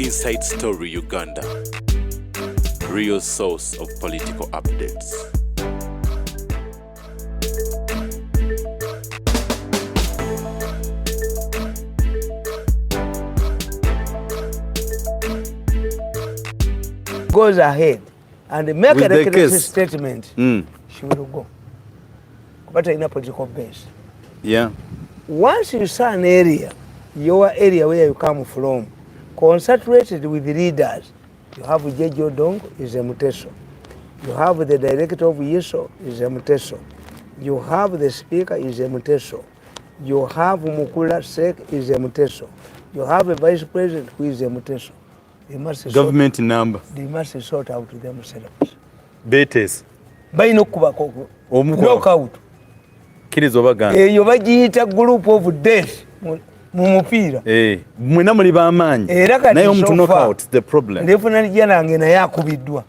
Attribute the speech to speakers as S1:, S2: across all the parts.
S1: Inside Story Uganda, real source of political updates.
S2: Goes ahead and make a recognition statement, she will go. But in a political base.
S3: Yeah.
S2: Once you saw an area, your area where you come from, concentrated with the leaders, you have Jejo Dong is a Muteso. You have the director of Yeso is a Muteso. You have the speaker is a Muteso. You have Mukula Sek is a Muteso. You have a vice president who is a Muteso. They must
S3: government number.
S2: They must sort out themselves.
S3: Betes.
S2: By no kubako. Knockout.
S3: Kirizo baganda.
S2: You bagiyita group of death. Mumupira.
S3: Mwena muli bamanyi. Naye omuntu knockout the problem.
S2: Definitely jana ngena yakubiddwa.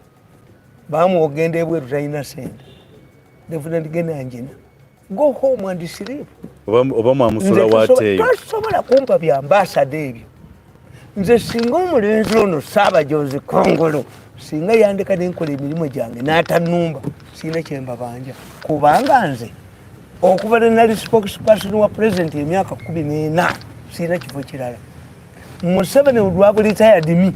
S2: Bamu ogende bwe tutayina sente. Definitely gena njina. Go home and sleep.
S3: Oba mwamusula wateyo.
S2: Tosobola kumpa bya ambassador ebyo. Nze singa omulenzi ono Ssaabajoozi Kongolo singa yandika n'enkola emirimu gyange n'atannumba sirina kye mbabanja kubanga nze okuva ne nali spokesperson wa president emyaka 14 sirina kifo kirala. Museveni would have retired me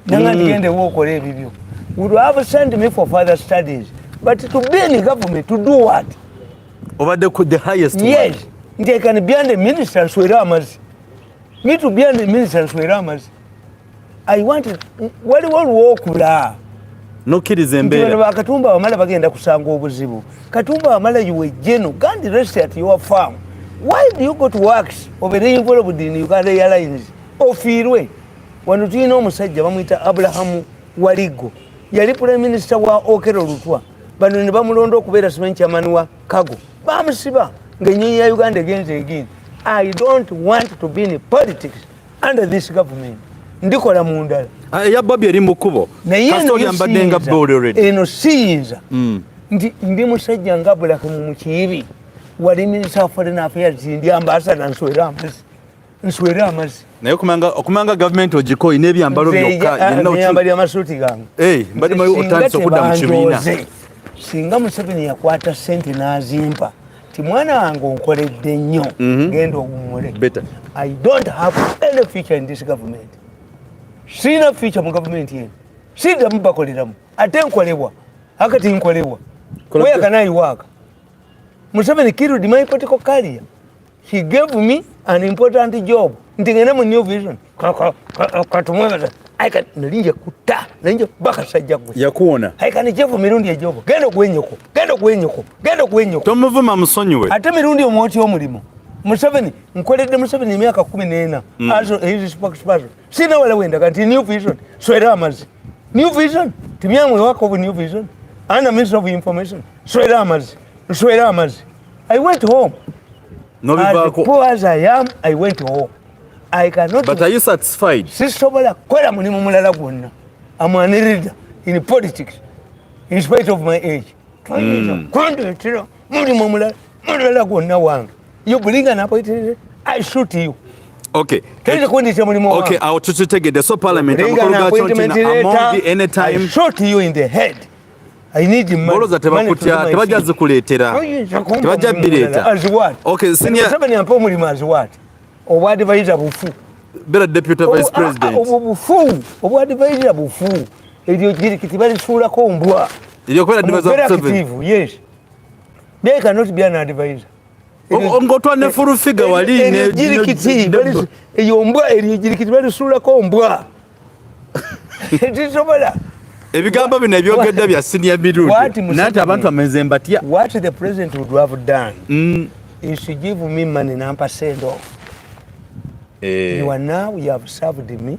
S2: nanga ndigende wokola ebibyo would have sent me for further studies but to be in government to do what?
S3: Over the highest
S2: yes one. They can be the minister nswera amazi. Me to be the minister nswera amazi. I wanted wali okula
S3: nokkiriza embeera
S2: Katumba Wamala bagenda kusanga obuzibu. Katumba Wamala you were general can't rest at your farm. Why do you go to works over the involved in Uganda Airlines ofiirwe wano tulina omusajja bamuyita Abraham Waligo yali prime minister wa Okero Lutwa bano ne bamulonda okubeera cement chairman wa Kago bamusiba ng'ennyonyi ya Uganda egenze again. I don't want to be in politics under this government. Ndikola mundala
S3: ya Bobby eri mukubo kasoli ambadde nga board already
S2: eno siyinza ndi musajja nga Black mu kibi wali minister of foreign affairs ndi ambassador nswera amazi
S3: naye okumanga government ogikoyi n'ebyambalo byokka
S2: yenna amasuuti gange
S3: mbadde mayo otandise okudda mu kibiina
S2: singa Museveni yakwata sente n'azimpa ti mwana wange onkoledde nnyo genda ogumule. I don't have any future in this government. Sina future mu government yenu. Sida mubakoleramu. Ate nkolebwa. Akati nkolebwa. Where can I work? Museveni killed my political career. He gave me an important job. Ntingene mu New Vision. Katumweza. I can nalinja kuta. Nalinja baka sajjagu.
S3: Yakuona.
S2: I can jefu Mirundi ya jobo. Genda kwenyoko.
S3: Tomuvuma musonyiwe.
S2: Ate Mirundi omwoti omulimo. Museveni nkoledde Museveni emyaka 14 aso his spokesperson sina wala wenda kati New Vision swera amazi New Vision timyamwe wako of New Vision ana minister of information swera amazi I went home
S3: no bibako
S2: poor as I am I went home I cannot.
S3: But are you satisfied?
S2: Sisobola kola mulimu mulala gwonna. I'm a leader in politics in spite of my age. Kwandetera mulimu mulala gwonna wange. You bring an appointment, I shoot you.
S3: Okay.
S2: Okay,
S3: I'll just take it. So parliament, anytime.
S2: I shot you in the head. I need the money. As what?
S3: Okay, senior.
S2: As what? Or what advisor bufu?
S3: Better deputy vice president.
S2: Bufu. Or what advisor bufu? You get it sura kombwa.
S3: You're quite advisor.
S2: Yes. They cannot be an advisor.
S3: Ngotwa ne full figure wali ne
S2: jirikiti eyo mbwa eri jirikiti bali sula ko mbwa tisobola
S3: ebigamba bino ebyogedde bya senior Mirundi nati abantu amenze mbatya.
S2: What the president would have done is to give me money na send off. You are now you have served me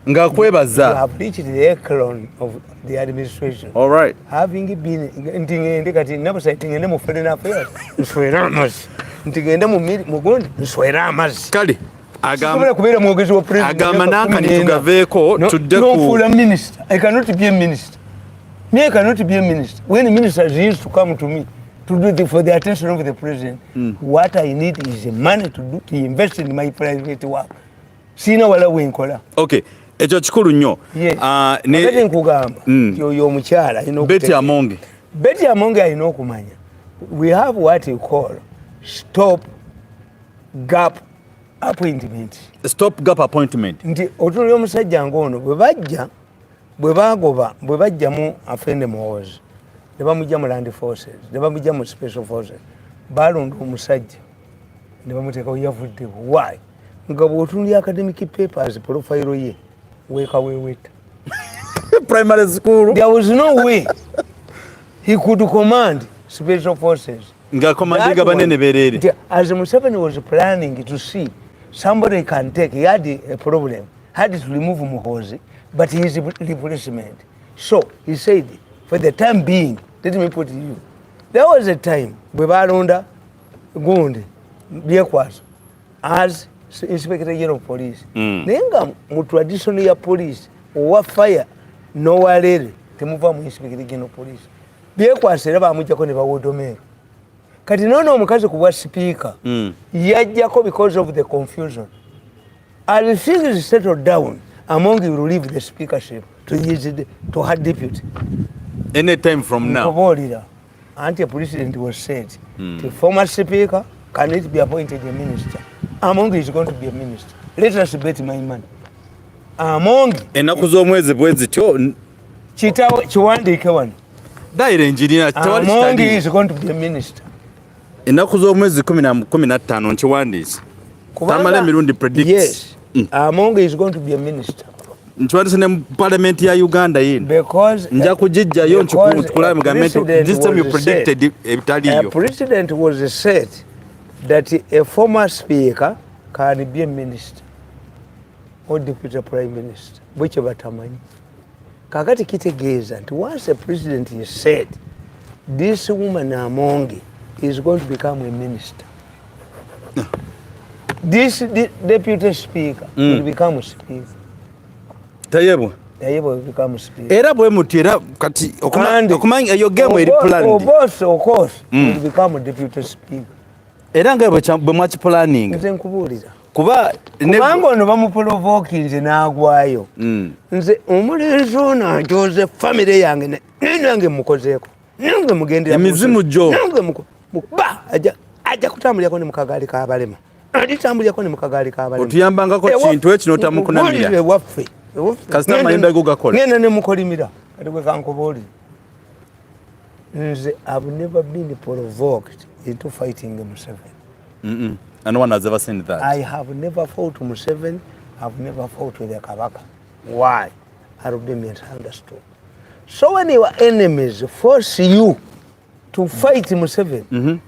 S3: nga kwebaza.
S2: You have reached the echelon of the administration.
S3: All right.
S2: Having been ntingende kati nabo saitingende mu foreign affairs nswera amazi ntingende mu gondi nswera amazi
S3: kali
S2: agamba kubera mwogezi wa president
S3: agamba nankani tugaveeko tudde ku
S2: no full minister. I cannot be a minister. Me I cannot be a minister. When ministers used to come to me to do for the attention of the president, what I need is money to invest in my private work. Sina wala wenkola.
S3: Okay. ekyo kikulu nnyo.
S2: Ne nkugamba yo omukyala
S3: Betty Amonge.
S2: Betty Amonge alina okumanya. We have what you call stop gap appointment.
S3: Stop gap appointment.
S2: Nti otunulira omusajja ng'ono bwe bajjamu Afende Muhoozi ne bamujja mu Land Forces ne bamujja mu Special Forces balonda omusajja ne bamuteekawo yavudde why nga bw'otunulira academic papers profile ye weeka weeweta
S3: primary school
S2: there was no way he could command Special Forces
S3: nga commanding banene berere.
S2: As Museveni was planning to see somebody can take, he had a problem, had to remove Muhoozi, but he is replacement. So he said, for the time being, let me put it to you, there was a time we were under Gundi, Biekwas, as Inspector General of Police. Nenga mu tradition ya police, owa fire, no walere, temuva mu Inspector General of Police. Biekwas era bamujjako ne bawodomero. Kati nono omukazi kubwa speaker yajjako because of the confusion. As things settled down, Amonge will leave the speakership to her deputy.
S3: Any time from now.
S2: Anti-president was said, the former speaker cannot be appointed a minister. Amonge is going to be a minister. Let us bet my money. Amonge.
S3: Enaku z'omwezi bwezi kyo.
S2: Kiwandiike wano.
S3: Daire engineer.
S2: Amonge is going to be a minister.
S3: Enaku z'omwezi 15 nkiwandiise. Tamale Mirundi predicts.
S2: Yes. Amonge is going to be a minister.
S3: Nkiwandiise ne parliament ya Uganda yino.
S2: Because
S3: nja kujijjayo nkikula mugamento. This time you predicted ebitaliyo.
S2: A president was said that a former speaker can be a minister or deputy prime minister. Bwekyo batamanyi. Kakati kitegeeza nti once a president is said this woman Amonge is going to become a minister. This deputy speaker will become a speaker.
S3: Tayebwa
S2: will become a speaker.
S3: Era bwe mutira kati okumanya your game eri planning.
S2: Of course will become a deputy speaker.
S3: Era nga bwe mwachi planning.
S2: Nze nkubuulira.
S3: Kuba
S2: kubanga ono bamuprovoke nze n'agwayo. Nze omulenzi ono ajoze family yange nange mukozeeko. Nange mugendera
S3: emizimu gyo.
S2: Nange ajja kutambulirako ne mu kagaali k'abalema. Alitambulirako ne mu kagaali k'abalema.
S3: Otuyambangako kintu ekyo n'otamukunamira.
S2: Ewaffe.
S3: Kasita mayinda go gakola.
S2: Ngenda ne mukolimira. Kati gwe kankubuulira. Nze I've never been provoked into fighting Museveni.
S3: And no one has ever seen that.
S2: I have never fought Museveni. I've never fought with the Kabaka. Why? I'll be misunderstood. So when your enemies force you to fight Museveni,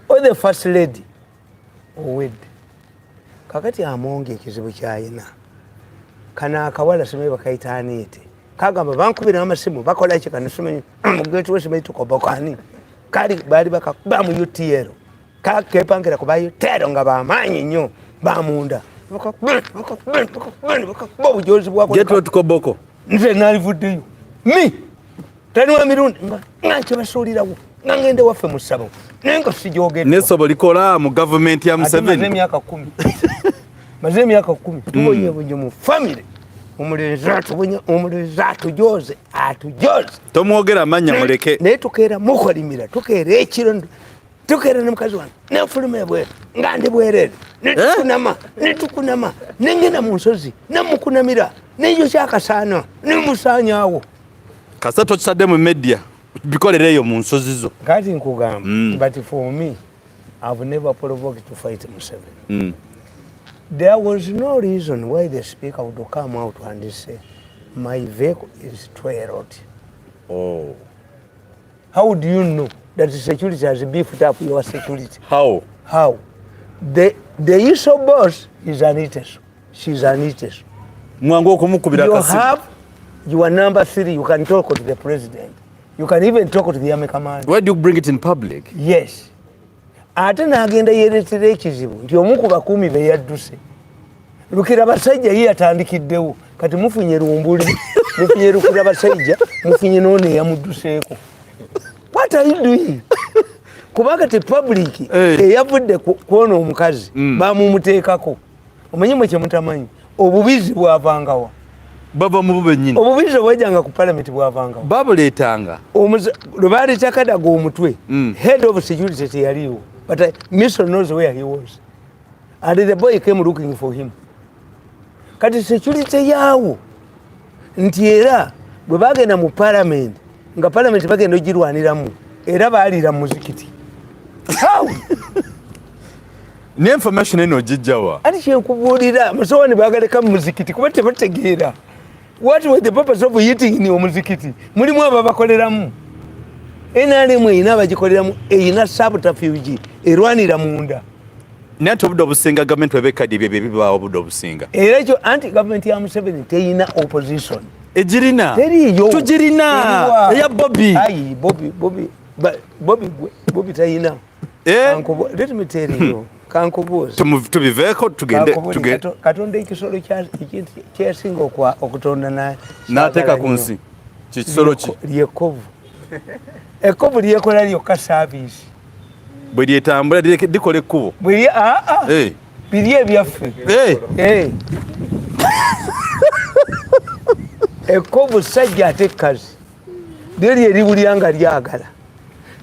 S2: or the first lady, or with kakati Amonge ekizibu kyayina kana akawala simanyi bakaitaaniite kagamba bankubira amasimu bakola ki kana simanyi mugeti we simanyi tukobokani kali bali bakakuba mu UTL kakepangira kubayo tero nga bamaanyi nnyo bamunda bakakuba obujozi bwako
S3: getwe tukoboko
S2: nze nalivuddeyo tani wa Mirundi nga kyebasuulirawo nga ngende waffe mu ssabo nenga sijogedde
S3: nesobo likola mu government ya Museveni
S2: maze emyaka 10 tubonye bunye mu family omulenzi atujoze
S3: tomwogera amanya muleke
S2: naye tukeera mukolimira tukeera ekiro tukeera ne mukazi wange nefuluma ebweru nga ndi bwerere netukunama nengenda mu nsozi nemukunamira neyo kyakasaana nemusaanyaawo
S3: kasa tokitadde mu media bikolereyo mu nsozi zo
S2: kati nkugamba but for me I've never provoked to fight Museveni. There was no reason why the speaker would come out and say my vehicle is toiled.
S3: Oh.
S2: How do you know that the security has beefed up your security?
S3: How?
S2: The issue boss is Anita's. She's Anita's. You have your number 3, you can talk to the president. You can even talk to the army commander.
S3: Why do you bring it in public?
S2: Yes. Ate n'agenda yeeretera ekizibu nti omu ku bakuumi be yadduse. Lukira basajja ye yatandikiddewo kati mufunye lumbuli mufunye lukira basajja mufunye n'ono eyamudduseeko. What are you doing? Kubanga te public eyavudde kwona omukazi bamumuteekako. Omanyi mwe kye mutamanyi obubizi bwavangawa.
S3: baba mu bube nyine
S2: obubizo bwajanga ku parliament bwavanga
S3: babuletanga
S2: lubali takadaga omutwe head of security yaliwo but Mr. knows where he was and the boy came looking for him kati security yawo nti era bwe bagenda mu parliament nga parliament bagenda ogirwaniramu era baalira muzikiti how
S3: ne information eno jijjawa
S2: ati kyenkubuulira musowani bagaleka mu muzikiti kuba tebategeera what was the purpose of eating in omuzikiti mulimu ababakoleramu NRM erina abagikoleramu erina subterfuge erwanira munda
S3: nate obudde obusinga gavumenti webekadi ebyo bibaawo obudde obusinga
S2: era ekyo anti gavumenti ya Museveni terina opposition
S3: ejirina
S2: teriyo
S3: tugirina eya Bobby
S2: ayi Bobby terina let me tell you kankubuuza
S3: tubiveeko tugende
S2: katonda ekisolo kyesinga okutonda
S3: n'ateeka ku nsi kikisolo ki
S2: lyekkovu ekkovu lyekola lyokka saaviisi
S3: bwe lyetambula likola ekkubo
S2: biri ebyaffe ekkovu sajja ate ekkazi lyo lyeribulya nga lyagala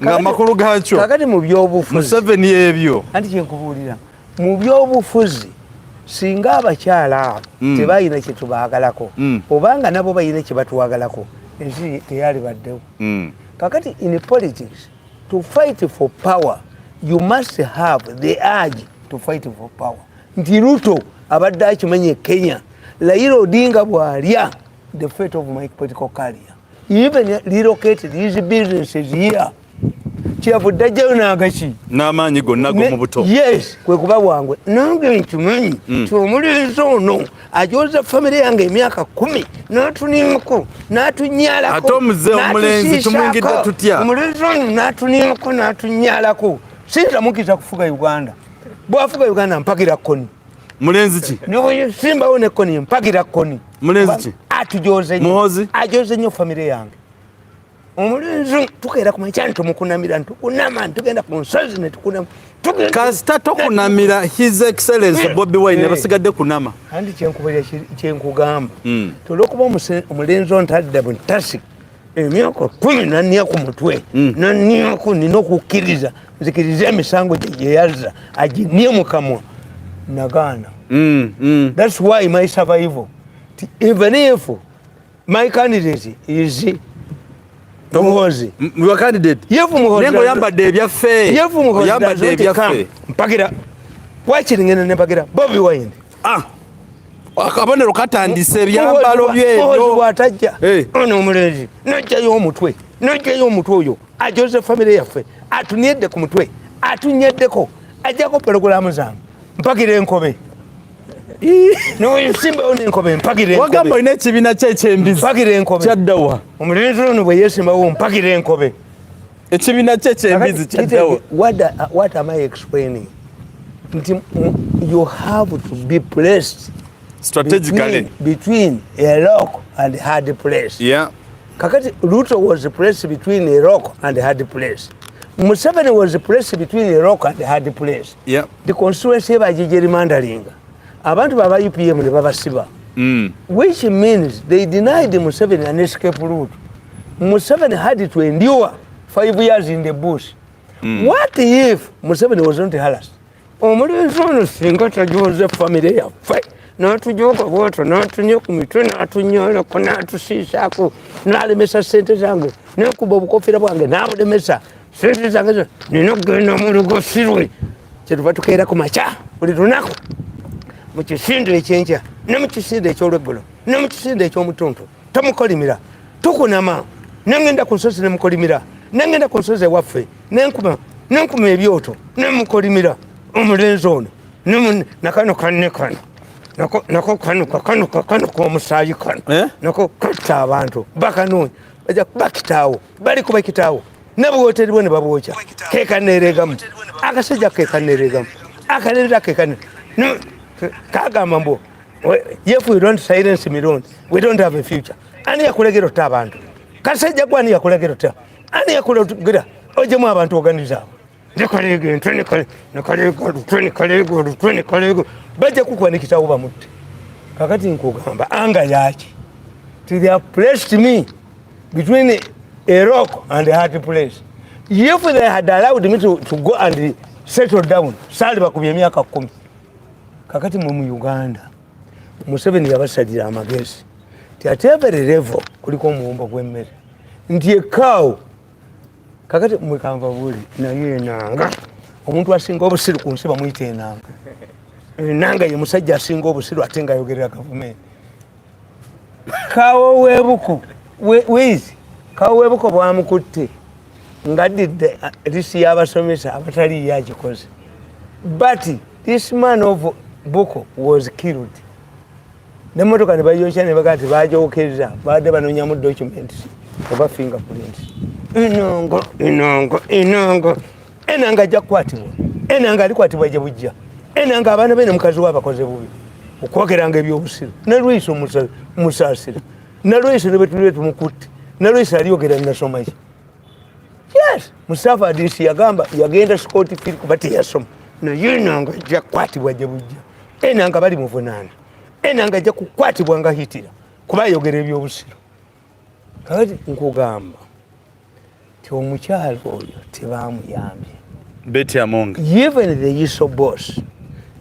S3: ng'amakulu gaakyo
S2: kakati mu byobufuzi
S3: Museveni ebyo
S2: anti kyenkubuulira mu byobufuzi singa abakyala abo tebalina kye tubaagalako obanga nabo balina kye batuwagalako ensi teyali baddewo kakati in politics to fight for power you must have the urge to fight for power nti Ruto abadde akimanye Kenya Raila Odinga bw'alya the fate of my political career even relocated his businesses here kyavudde ajjayo n'agaki
S3: n'amaanyi gonna go mu buto
S2: yes kwe kuba bwangwe nange nkimanyi kyomulenzi ono ajoza famire yange emyaka 10 n'atuniimako n'atunyalako
S3: ate omuze omulenzi tumwingidde tutya
S2: omulenzi ono n'atuniimako n'atunyalako sinza mukiza kufuga Uganda bwafuga Uganda mpagira koni
S3: mulenzi ki
S2: simbawo ne koni mpagira koni
S3: mulenzi ki
S2: atujoze
S3: muhozi
S2: ajoze nnyo famire yange omulenzi tukeera ku makyani tumukunamira ntukunama ntugenda ku nsozi netukunama
S3: kasita tokunamira his excellence Bobby Wine basigadde kunama
S2: andi kyenkugamba tolwokuba omulenzi ontadde buntasi emyaka 14 ku mutwe nanniako nina okukkiriza nzikiriza emisango gye yazza aginnye mu kamwa nagaana that's why my survival even if my candidate is Muhozi
S3: your candidate
S2: yefu Muhozi
S3: nengo yambadde ebyaffe
S2: yefu Muhozi
S3: yambadde ebyaffe
S2: mpagira wakiringene ne mpagira Bobby Wine
S3: akabonero katandise ebyambalo byebyo
S2: bwatajja ono omulenzi najjayo omutwe oyo ajoze famire yaffe atuniedde ku mutwe atunyeddeko ajjako pologulamu zange mpagira enkobe no simba ono enkobe mpagira enkobe
S3: wagamba ine ekibiina ky'ekyembizi
S2: mpagira enkobe
S3: kyaddawa
S2: omulenzi ono bwe yesimbawo mpagira enkobe
S3: ekibiina ky'ekyembizi kyaddawa
S2: what am I explaining you have to be placed
S3: strategically
S2: between a rock and a hard place.
S3: Yeah.
S2: Kakati Ruto was placed between a rock and a hard place. Museveni was placed between a rock and a hard place.
S3: Yeah.
S2: The constituency bagigerrymandalinga. Abantu baba UPM ne babasiba. Which means they denied Museveni an escape route. Museveni had to endure 5 years in the bush. What if Museveni was not harassed? Omulenzi ono singa tajoze famire yaffe n'atujoka bwotyo n'atunya ku mitwe n'atunyolako n'atusiisaako n'alemesa ssente zange n'ekuba obukofira bwange n'abulemesa ssente zange nina okugenda mu lugosirwe kyetuva tukeera ku makya buli lunaku mu kisinde ekyenkya ne mu kisinde ekyolweggulo ne mu kisinde ekyomutuntu tomukolimira tukunama nengenda ku nsozi nemukolimira nengenda ku nsozi ewaffe nenkuma ebyoto nemukolimira omulenzi ono nakano kanne kano nako kano k'omusaayi kano nako katta abantu bakanoonya bajja bakitaawo bali kuba kitaawo nebwoteri bwe ne babwokya kekaneeregamu akasajja kekaneeregamu akanerera kekane kagamba mbu if we don't silence Mirundi we don't have a future ani yakulegera otta abantu kasajja gwe ani yakulegera otta ani yakulegera ojemu abantu oganizaabo bajja kukuba nekitaawo bamutte kakati nkugamba anga yaki They have placed me between a rock and a hard place. If they had allowed me to go and settle down, sali bakubye myaka 10. Kakati mu Uganda, Museveni yabasalira amagezi. At every level, kuliko muwumba gw'emmere. Nti ekaawo, kakati mwekanva buli, naye enanga. Omuntu asinga obusiru ku nsi bamuyita enanga. Enanga ye musajja asinga obusiru ate nga ayogerera gavumenti. Kaawo weebuko, wizi, kaawo weebuko bwamukutte. Ngadidde lisi y'abasomesa abatali yagikoze. But this man of Buko was killed. Nemotoka ne bayosha ne bagati bajokeza baade banonyamu documents oba fingerprints. Inongo. Enanga jakwatibwa. Enanga alikwatibwa je bujja. Enanga abana bene mukazi wabakoze bubi. Okwogeranga ebyobusiru. Nalwiso musasira. Nalwiso ne betuletu mukutti. Nalwiso aliyogera nasoma iki. Yes, Mustafa DC yagenda Scott Field kubati yasoma. Na yinanga jakwatibwa je bujja. Enanga bali muvunana. Enanga ajja kukwatibwa nga Hitler kuba yogera ebyobusiru. Kati nkugamba ti omukyalo oyo tebamuyambye.
S3: Betty Among.
S2: Even the Yiso boss,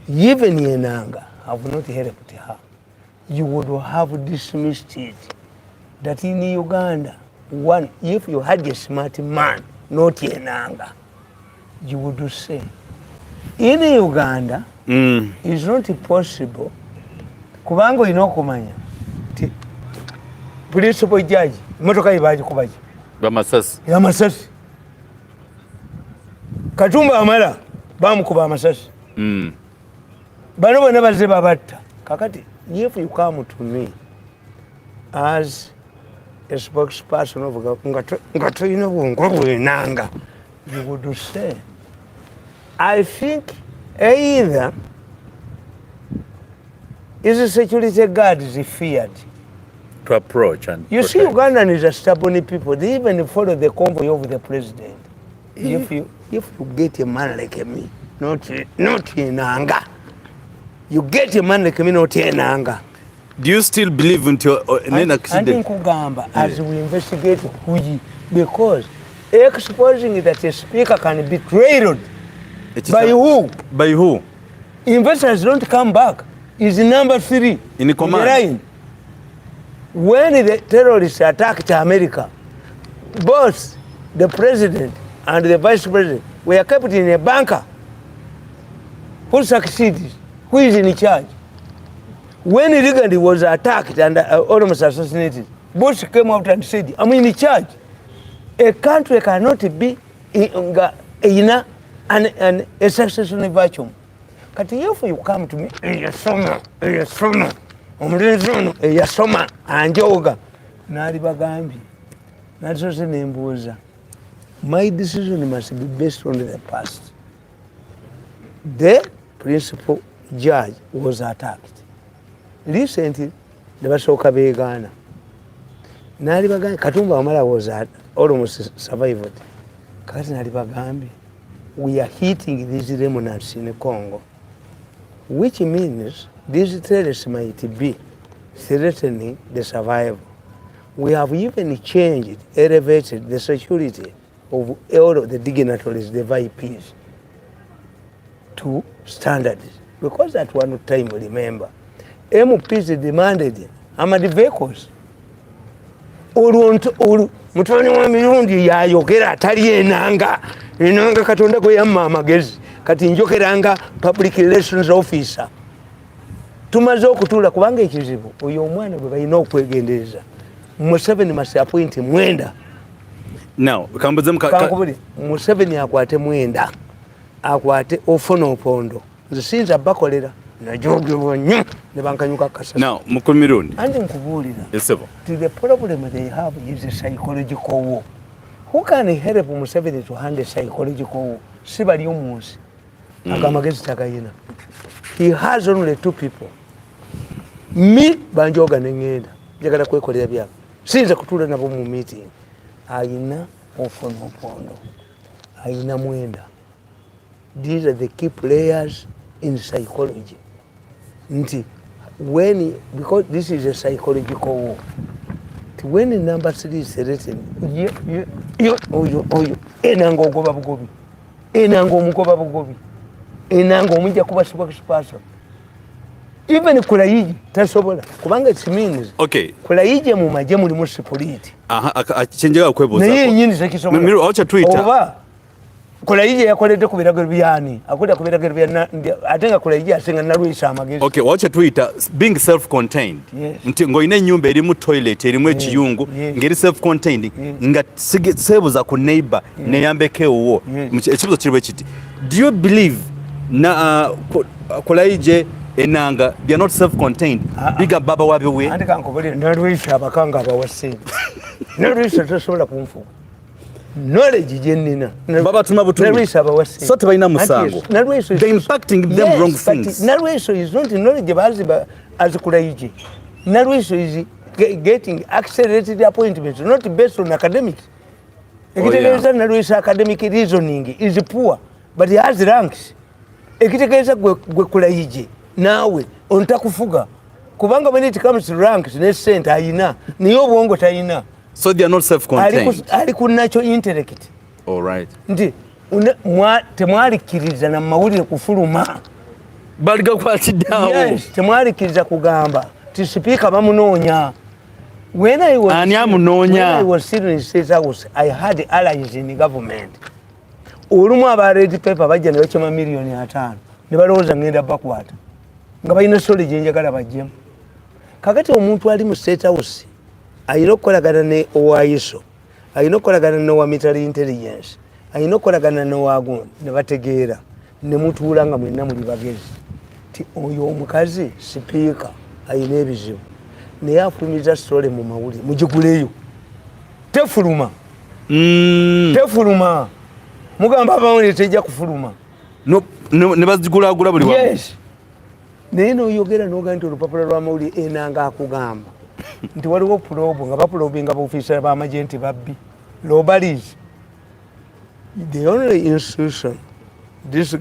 S2: even Enanga have not helped her. You would have dismissed it. That in Uganda, one, if you had a smart man, not Enanga, you would say, in Uganda, it's not possible. Kubango inokumanya. Principal judge, motoka ibaji kubaji.
S3: Bamasasi.
S2: Ya masasi. Katumba amala, bamukuba amasasi. Bano bonna bazze babatta. Kakati, if you come to me as a spokesperson of Nanga, you would say, I think either is a security guard is feared
S3: to approach and
S2: you see, Ugandan is a stubborn people. They even follow the convoy of the president. If you get a man like me, not in anger, you get a man like me, not in anger.
S3: Do you still believe into an accident?
S2: I think Uganda, as we investigate Huji, because exposing that a speaker can be trailed by who?
S3: By who?
S2: Investors don't come back. Is number 3
S3: in command.
S2: When the terrorists attacked America, both the president and the vice president were kept in a bunker. Who succeeded? Who is in charge? When Reagan was attacked and almost assassinated, Bush came out and said, I'm in charge. A country cannot be in a succession vacuum. Kati if you come to me, yasoma, omulenzi ono yasoma anjoga nali bagambi natose nembuuza, my decision must be based on the past. The principal judge was attacked recently. Nebasooka beegaana nali bagambi Katumba Wamala was almost survived. Kati nali bagambi we are hitting these remnants in Congo, which means these terrorists might be threatening the survival. We have even changed, elevated the security of all of the dignitaries, the VIPs, to standards. Because at one time, remember, MPs demanded armored vehicles. Mutoni wa Mirundi yayogera atali enanga Katonda gwe yamma amagezi kati njokeranga public relations officer. Tumaze okutuula kubanga ekizibu oyo omwana bwe balina okwegendereza. Museveni must appoint Mwenda.
S3: Now,
S2: Museveni akwate Mwenda, akwate Ofonopondo. Nze sinza bakolera najogerwa nnyo ne bankanyuka kasa.
S3: Now, Mirundi.
S2: Andi nkubuulira.
S3: Yes, sir.
S2: The problem they have is a psychological war. Who can help Museveni to handle psychological war? Sibali omunsi. Akamagezi takayina. He has only 2 people. Me banjoga nengenda. Jagala kwekolera byako. Sinza kutuula nabo mu meeting. Ayina Ofonopondo. Ayina Mwenda. These are the key players in psychology. Because this is a psychological war. when number 3 is selected, enanga ogoba bugobi, enanga omugoba bugobi, enanga omujja kuba spokesperson. Even Kulayiji tasobola kubanga it means Kulayiji mu maje mulimu security.
S3: Chenjega kweboza.
S2: Naye nyinyi zekisobola.
S3: Miru acha Twitter.
S2: Oba Kulayiji yakolede ku biragiro byani akuda ku biragiro bya atenga Kulayiji asenga nalwisa amagezi.
S3: Okay, wacha Twitter being self contained. Nti ngo ine nyumba erimu toilet erimu ekiyungu ngeri self contained nga sebuza ku neighbor ne yambeke uwo. Ekibuzo kirwe kiti. Do you believe na Kulayiji enanga they are not self contained? Biga baba wabiwe.
S2: Andi kankobole nalwisa abakanga abawase. Nalwisa tasobola kumfu. Knowledge jenina
S3: baba tuma butumwa so tebalina musango they impacting them wrong things.
S2: Nalweso is not knowledge as Kulayiji. Nalweso is getting accelerated appointments not based on academics. Ekitegeeza Nalweso academic reasoning is poor but he has ranks. Ekitegeeza gwe Kulayiji nawe ontakufuga kubanga when it comes to ranks ne center ayina niyo obwongo tayina.
S3: So they are not self-contained.
S2: Ali ku natural intellect.
S3: All right.
S2: Ndi temwalikiriza na mawulire kufuluma.
S3: Baliga kwatiddawo.
S2: Yes, temwalikiriza kugamba. Ti speaker bamunoonya. When I was sitting in State House, I had allies in the government. Olumu aba red paper bajja ne bachoma millioni 5. Ne balowooza ngenda bakwata. Nga balina solege enjagala bajjemu. Kakati omuntu ali mu State House ayina okukolagana ne OISO, ayina okukolagana ne wa military intelligence, ayina okukolagana ne wagon ne bategeera ne mutuula nga mwenna muli bagezi ti oyo omukazi sipiika ayina ebizibu naye afulumiza sitole mu mawulire mugiguleyo tefuluma tefuluma mugamba abawulire tejja kufuluma
S3: ne bazigulaagula buli wamu.
S2: Yes, naye n'oyogera n'ogamba nti olupapula lw'amawulire enanga akugamba nti waliwo pulobo nga bapulobinga baofiisa b'amagye nti babbi lobalis. The only institution this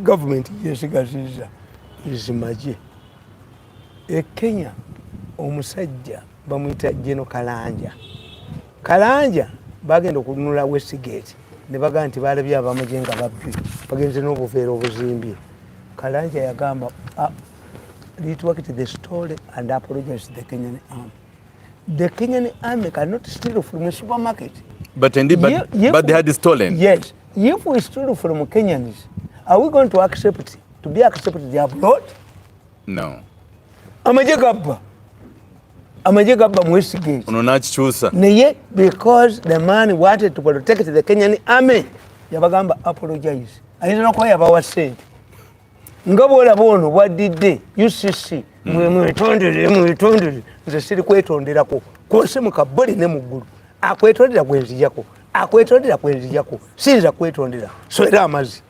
S2: government yesigazizza is magye. Kenya omusajja bamuyita General Kalanja bagenda okununula Westgate ne bagamba nti balabye abamagye nga babbi bagenze n'obuveera obuzimbye. Kalanja yagamba retweeted the story and apologized to the Kenyan army. The Kenyan army cannot steal from a supermarket.
S3: But indeed, but they had stolen.
S2: Yes. If we steal from Kenyans, are we going to accept to be accepted abroad?
S3: No.
S2: Amajegaba Westgate.
S3: Unachichusa.
S2: Naye because the man wanted to protect the Kenyan army, yabagamba apologize. Ayina ko yabawasente. Ngabola bono wadidde UCC mwetondere nze siri kwetonderako kwose mukaboli ne muggulu akwetondera kwenzijako sinza kwetondera so era amazi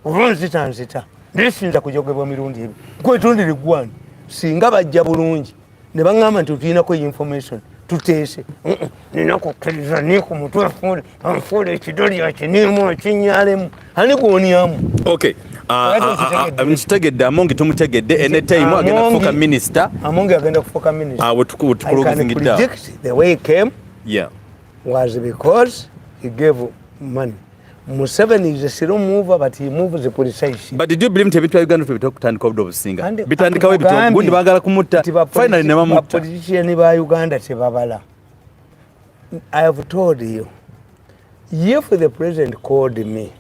S2: olwonzitanzita ndisinza kujogebwa mirundi ebi kwetondere gwani singa bajja bulungi ne baŋŋamba nti tulinako information tuteese ninakukkiriza niku mutwe nfuule ekidoli akinimu ekinyalemu ani gwoniamu.
S3: Okay. Nkitegedde Amongi tumutegedde anytime agenda kufuuka minister.
S2: Amongi agenda kufuuka minister.
S3: Tukulugizingidda.
S2: The way he came
S3: was
S2: because he gave money. Museveni is a slow mover but he moves precisely.
S3: But did you believe ebintu bya Uganda byo kutandika obusinga? Bitandikawo ebintu gundi bagala kumutta. Finally ne bamutta.
S2: Politicians ba Uganda tebabala. I have told you, if the president called me,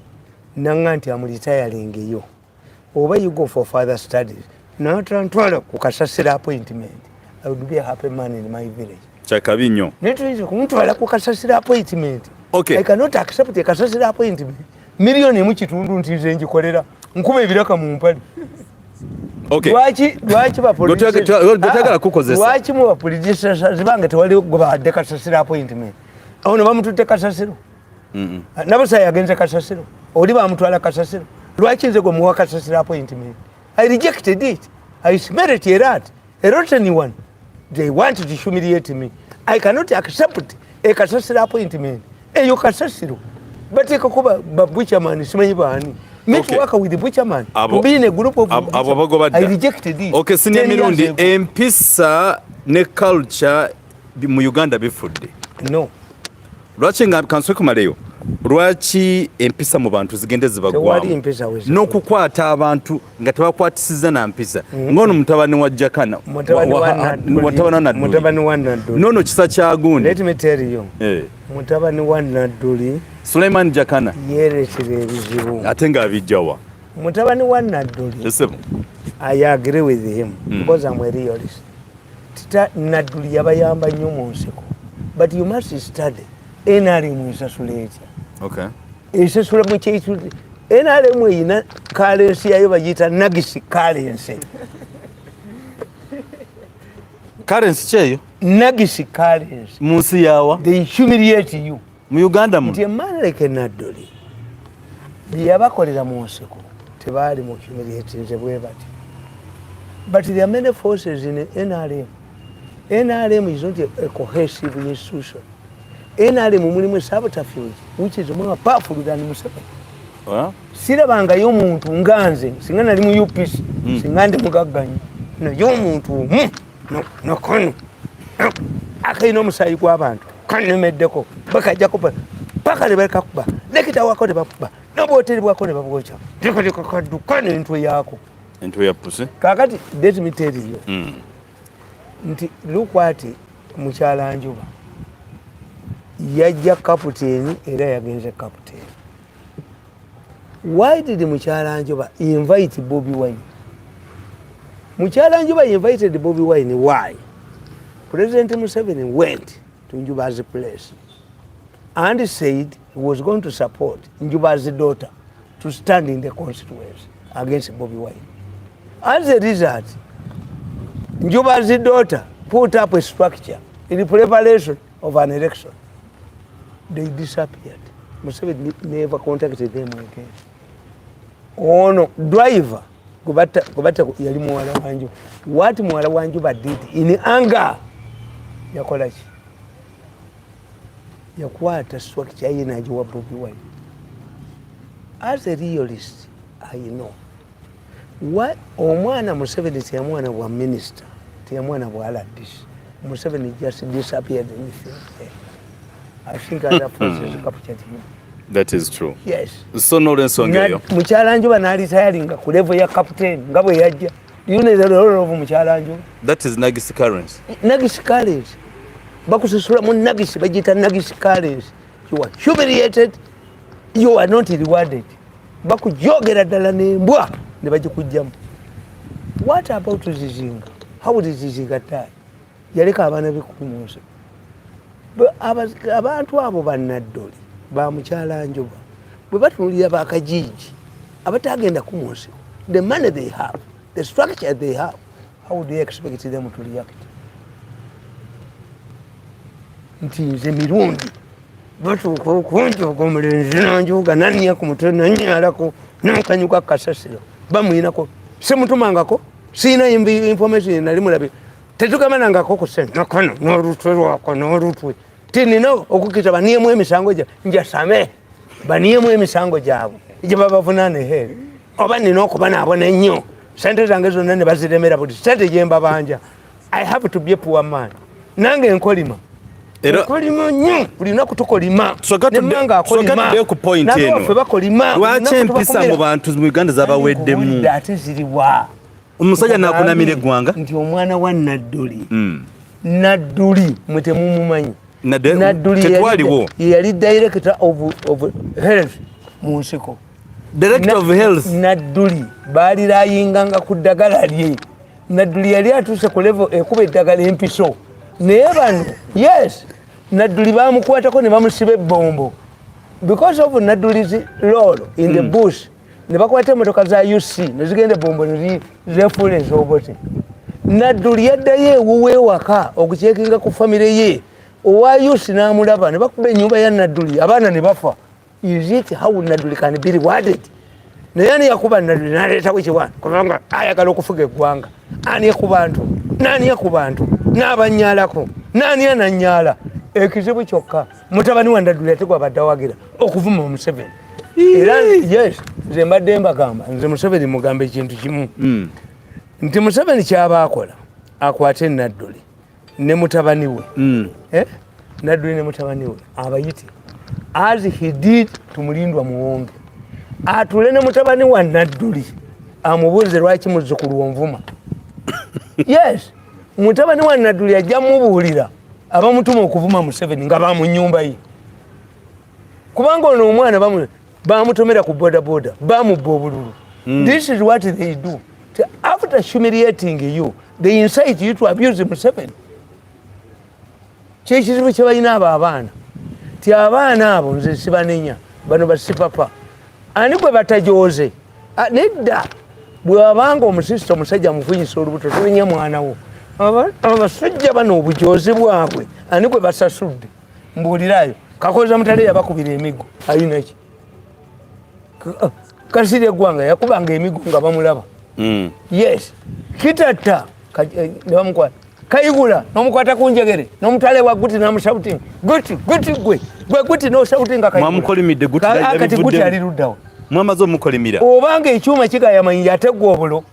S2: nanganti I'm retiring you, or you go for further studies, not transfer kukasasira appointment, I would be a happy man in my village.
S3: Chakabinyo.
S2: Netwizo kumutwala kukasasira appointment.
S3: Okay.
S2: I cannot accept a kasasira appointment. Million mu kitundu ntize njikolera nkube ebiraka mu mpali.
S3: Okay.
S2: Lwaki ba politicians.
S3: Gotagala kukozesa.
S2: Lwaki mu ba politicians zibange tewali goba de kasasira appointment. Ono bamututte kasasiro. Nabasa yagenze kasasiro. Oli bamutwala kasasiro. Lwaki nze go muwa kasasira appointment. I rejected it. I smelled it a rotten one. They wanted to humiliate me. I cannot accept a kasasira appointment. Eyo kasasiro. But ekakuba butcherman simanyi bani. Me to work with the butcherman. To be in a group of I rejected it.
S3: Okay, Senior Mirundi, empisa ne culture mu Uganda bifudde.
S2: No.
S3: Lwaki nga kanswe kumaleyo? Lwaki empisa mu bantu zigende zibagwamu? N'okukwata abantu nga tebakwatisiza na mpisa. Ngono mutabani wa Jakana. Mutabani
S2: wa Nadduli.
S3: Nono kisa kya gundi.
S2: Let me tell you. Mutabani wa Nadduli.
S3: Suleiman Jakana.
S2: Yerekere ebizibu.
S3: Ate nga abijjawa.
S2: Mutabani wa Nadduli.
S3: Yes,
S2: I agree with him because I'm a realist. Tita Nadduli yabayamba nnyo mu nsiko. But you must study. NRM isasula etya.
S3: Okay.
S2: Isasula mu kyeitu. NRM eyina currency yayo bagiyita nagisi currency.
S3: Currency kyeyo?
S2: Nagisi currency.
S3: Mu nsi yawa?
S2: They humiliate you.
S3: Mu Uganda mu?
S2: Nti emana like Nadduli bye yabakolera mu nsiko tebaali mu humiliatinze bwe bati. But there are many forces in NRM. NRM is not a cohesive institution. NRM mulimu sabotage, which is more powerful than Museveni. Sirabanga y'omuntu nganze singa nali mu UPC singa ndi mugagganyi no y'omuntu no kono akaina omusayi gw'abantu kanemeddeko bakajjako paka ne bakakuba lekita wako ne bakuba n'obwoteri bwako ne babwocha tekateka kaddukana entwe yaako
S3: entwe ya pusi
S2: kakati let me tell you nti lukwati mukyala Njuba yajja kaputeni era yagenze kaputeni. Why did Mukyala Njuba invite Bobi Wine? Mukyala Njuba invited Bobi Wine. Why? President Museveni went to Njuba's place and said he was going to support Njuba's daughter to stand in the constituency against Bobi Wine. As a result, Njuba's daughter put up a structure in the preparation of an election. They disappeared. Museveni never contacted them again. Ono driver kubata yali muwala wanju. What muwala wanju did in anger yakola ki? Yakwata structure ye najiwa Bobi Wine. As a realist, I know. What omwana Museveni tiyamwana wa minister, tiyamwana wa aladis. Museveni just disappeared in the field. I think other forces captured him.
S3: That is true.
S2: Yes.
S3: So no Nsongeyo.
S2: Mukyala Njuba na retiring ku level ya captain nga bwe yajja. You know the role of Mukyala Njuba.
S3: That is Nagisi currency.
S2: Nagisi currency. Bakusasula mu Nagisi bagita Nagisi currency. You are humiliated. You are not rewarded. Bakujogera ddala n'embwa ne bagikujjamu. What about Zizinga? How did Zizinga die? Yaleka abaana be ku munsi. Abantu abo bannaddoli ba Mukyala Njuba bwe batunulira bakajiji abatagenda ku munsi, the money they have, the structure they have, how would they expect them to react? Nti nze Mirundi batuuka okunjoga omulenzi nanjoga nanya ku mutwe nanyalako nankanyuka kasasiro bamuyinako semutumangako siina information nali mulabe tetugamanangako ku sente nakono n'olutwe lwako n'olutwe tinina okukita baniemu emisango gya njasame baniemu emisango gyabwe gye babavunaana eheere oba nina okuba naabona ennyo sente zange zonna ne baziremera buli sente gye mbabanja. I have to be a poor man. Nange enkolima kolima nnyo buli lunaku tukolima nemmanga akolima nabaffe bakolima.
S3: Lwaki empisa mu bantu mu Uganda zabaweddemu?
S2: Ate ziriwa
S3: omusajja nakunamira eggwanga
S2: nti omwana wa Nadduli Nadduli mwe temumumanyi.
S3: Nadduli
S2: yali director of health mu nsiko.
S3: Director of health
S2: Nadduli baalirayinganga ku ddagala lye. Nadduli yali atuuse ku level ekuba eddagala empiso naye bano yes Nadduli bamukwatako ne bamusiba ebbombo because of Nadduli's role in the bush. Ne bakwata emmotoka za UC ne zigenda ebbombo ne zefuula ez'obote. Nadduli yaddayo ewuwe ewaka okucekinga ku famire ye. Owa UC n'amulaba ne bakuba ennyumba ya Nadduli abaana ne bafa. Is it how Nadduli can be rewarded? Naye ani yakuba Nadduli n'aleetawo ekiwaano kubanga ayagala okufuga eggwanga. Ani yakuba ntu? N'ani yakuba ntu? N'abanyaalako? N'ani anannyaala? Ekizibu kyokka mutabani wa Nadduli ate gwabadde awagira okuvuma Museveni. Era yes nze mbadde mbagamba nze Museveni mugamba ekintu kimu nti Museveni kyaba akola akwate Nadduli ne mutabani we Nadduli ne mutabani we abayite as he did tumulindwa muwonge atule ne mutabani wa Nadduli amubuuze lwaki muzzukulu wonvuma yes mutabani wa Nadduli ajja mubuulira abamutuma okuvuma Museveni nga ba mu nnyumba ye kubanga ono omwana bamutomera ku bodaboda bamubba obululu. This is what they do. After humiliating you, they incite you to abuse Museveni. Kyekizibu kye balina abo abaana ti abaana abo nze sibanenya bano basipapa ani gwe batajooze nedda bwe wabanga omusisita omusajja mufunyisa olubuto tolenya mwana wo abasajja bano obujoozi bwabwe ani gwe basasudde mbuulirayo kakoza mutale yabakubira emigo ayinaki kasiri eggwanga yakubanga emigo nga bamulaba yes kitata nebamukwata kayigula nomukwata kunjegere nomutale wa guti namushouting guti gwe guti no shouting
S3: mwamukolimidde guti
S2: akati guti ali luddawo
S3: mwamaze omukolimira
S2: obanga ekyuma kigaya manyi yategwa obulo